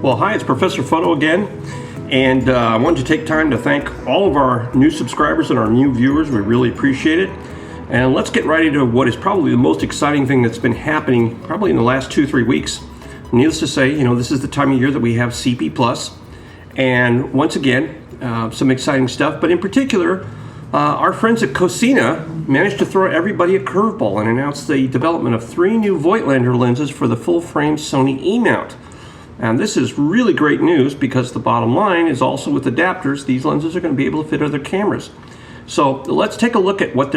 Well, hi, it's Professor Photo again, and I wanted to take time to thank all of our new subscribers and our new viewers. We really appreciate it. And let's get right into what is probably the most exciting thing that's been happening probably in the last 2-3 weeks. Needless to say, this is the time of year that we have CP+, and once again, some exciting stuff. But in particular, our friends at Cosina managed to throw everybody a curveball and announce the development of 3 new Voigtlander lenses for the full-frame Sony E-Mount. And this is really great news because the bottom line is also with adapters, these lenses are going to be able to fit other cameras. So let's take a look at what's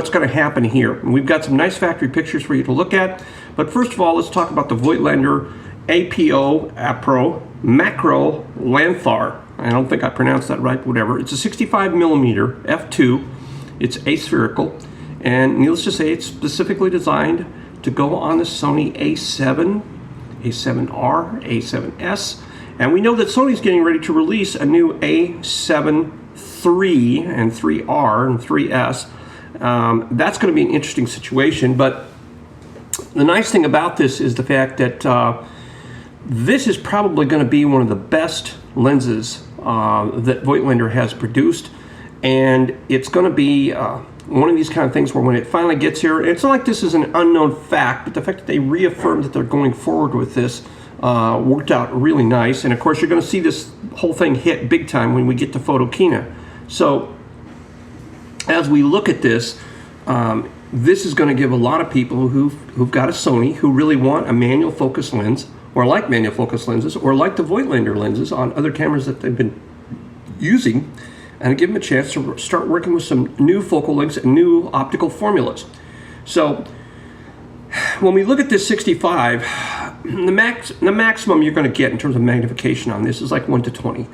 going to happen here. And we've got some nice factory pictures for you to look at. But first of all, let's talk about the Voigtlander APO Macro Lanthar. I don't think I pronounced that right, but whatever. It's a 65mm f2. It's aspherical. And needless to say, it's specifically designed to go on the Sony A7, A7R, A7S, and we know that Sony's getting ready to release a new A7 III and 3R and 3S. That's going to be an interesting situation, but the nice thing about this is the fact that this is probably going to be one of the best lenses that Voigtlander has produced, and it's going to be one of these kind of things where when it finally gets here, it's not like this is an unknown fact, but the fact that they reaffirmed that they're going forward with this worked out really nice. And of course, you're going to see this whole thing hit big time when we get to Photokina. So as we look at this, this is going to give a lot of people who've got a Sony who really want a manual focus lens, or like manual focus lenses, or like the Voigtlander lenses on other cameras that they've been using, and give them a chance to start working with some new focal lengths and new optical formulas. So when we look at this 65, the maximum you're going to get in terms of magnification on this is like 1:20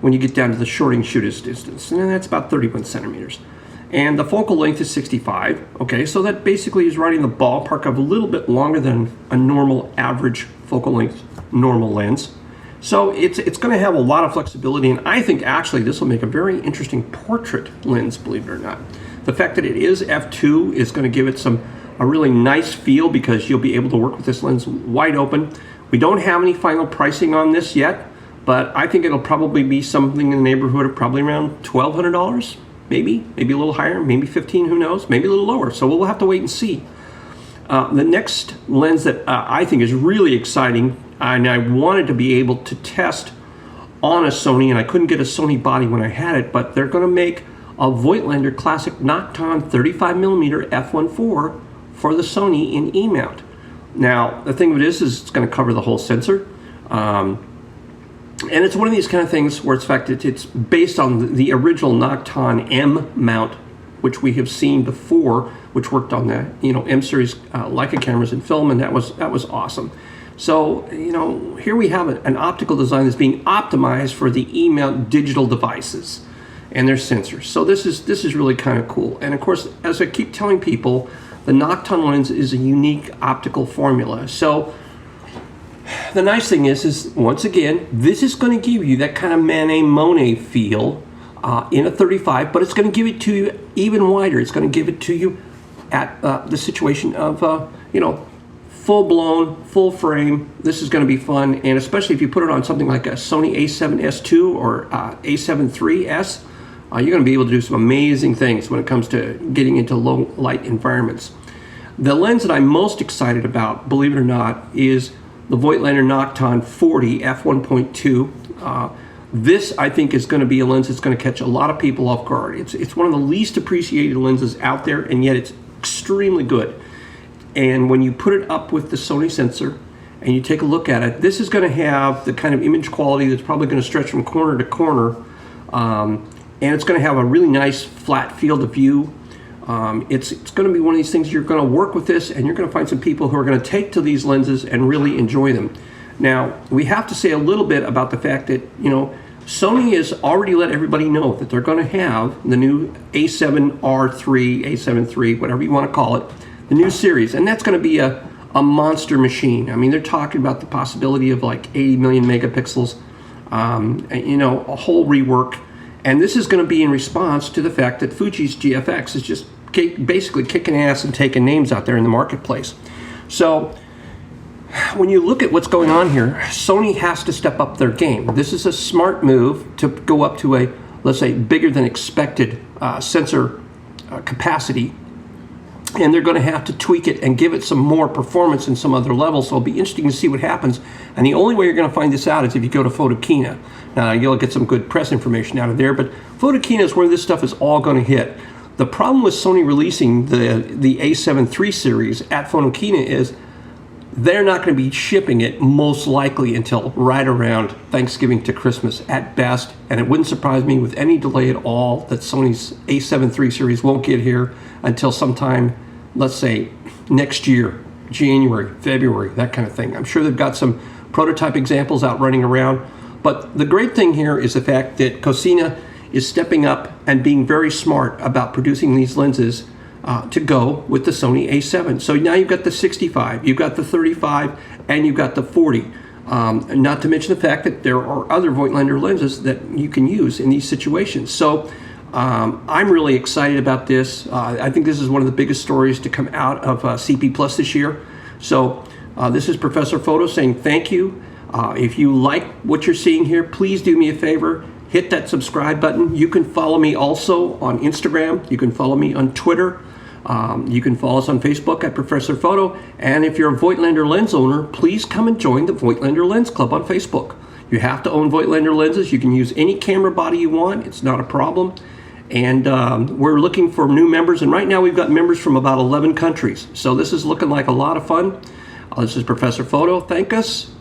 when you get down to the shorting shooters distance, and that's about 31 centimeters. And the focal length is 65. Okay, so that basically is right in the ballpark of a little bit longer than a normal average focal length normal lens. So it's going to have a lot of flexibility, and I think actually this will make a very interesting portrait lens, believe it or not. The fact that it is f2 is going to give it a really nice feel because you'll be able to work with this lens wide open. We don't have any final pricing on this yet, but I think it'll probably be something in the neighborhood of probably around $1,200, maybe a little higher, maybe 15, who knows, maybe a little lower. So we'll have to wait and see. The next lens that I think is really exciting, and I wanted to be able to test on a Sony, and I couldn't get a Sony body when I had it, but they're going to make a Voigtlander classic Nocton 35mm f1.4 for the Sony in E-Mount. Now, the thing of it is it's going to cover the whole sensor, and it's one of these kind of things where it's based on the original Nocton M mount, which we have seen before, which worked on the M series Leica cameras and film, and that was awesome. So here we have an optical design that's being optimized for the E-Mount digital devices and their sensors. So this is really kind of cool. And of course, as I keep telling people, the Nocton lens is a unique optical formula. So the nice thing is once again, this is going to give you that kind of Manet-Monet feel in a 35, but it's going to give it to you even wider. It's going to give it to you at the situation of full-blown, full-frame. This is going to be fun, and especially if you put it on something like a Sony A7S2 or A7 IIIS, you're going to be able to do some amazing things when it comes to getting into low-light environments. The lens that I'm most excited about, believe it or not, is the Voigtlander Nocton 40 f1.2. This, I think, is going to be a lens that's going to catch a lot of people off guard. It's one of the least appreciated lenses out there, and yet it's extremely good. And when you put it up with the Sony sensor and you take a look at it, this is going to have the kind of image quality that's probably going to stretch from corner to corner, and it's going to have a really nice flat field of view. It's going to be one of these things you're going to work with this, and you're going to find some people who are going to take to these lenses and really enjoy them. Now, we have to say a little bit about the fact that, Sony has already let everybody know that they're going to have the new A7R3, A7 III, whatever you want to call it, the new series, and that's going to be a monster machine. I mean, they're talking about the possibility of like 80 million megapixels, a whole rework, and this is going to be in response to the fact that Fuji's GFX is just basically kicking ass and taking names out there in the marketplace. So when you look at what's going on here, Sony has to step up their game. This is a smart move to go up to a, let's say, bigger than expected sensor capacity. And they're going to have to tweak it and give it some more performance in some other levels. So it'll be interesting to see what happens. And the only way you're going to find this out is if you go to Photokina. Now, you'll get some good press information out of there, but Photokina is where this stuff is all going to hit. The problem with Sony releasing the A7 III series at Photokina is they're not going to be shipping it most likely until right around Thanksgiving to Christmas at best. And it wouldn't surprise me with any delay at all that Sony's A7 III series won't get here until sometime, let's say, next year, January, February, that kind of thing. I'm sure they've got some prototype examples out running around. But the great thing here is the fact that Cosina is stepping up and being very smart about producing these lenses to go with the Sony A7. So now you've got the 65, you've got the 35, and you've got the 40. Not to mention the fact that there are other Voigtlander lenses that you can use in these situations. So I'm really excited about this. I think this is one of the biggest stories to come out of CP Plus this year. So this is Professor Photo saying thank you. If you like what you're seeing here, please do me a favor. Hit that subscribe button. You can follow me also on Instagram. You can follow me on Twitter. You can follow us on Facebook at Professor Photo. And if you're a Voigtlander lens owner, please come and join the Voigtlander Lens Club on Facebook. You have to own Voigtlander lenses. You can use any camera body you want. It's not a problem. And we're looking for new members. And right now we've got members from about 11 countries. So this is looking like a lot of fun. This is Professor Photo. Thank us.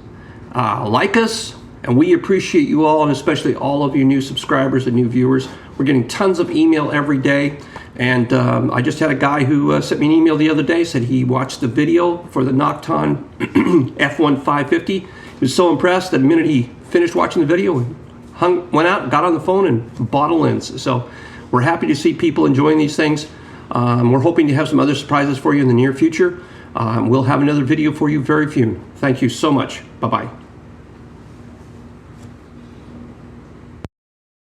Like us. And we appreciate you all, and especially all of you new subscribers and new viewers. We're getting tons of email every day. And I just had a guy who sent me an email the other day, said he watched the video for the Nocton F1.550. He was so impressed that the minute he finished watching the video, went out, got on the phone, and bought a lens. So we're happy to see people enjoying these things. We're hoping to have some other surprises for you in the near future. We'll have another video for you very soon. Thank you so much. Bye-bye.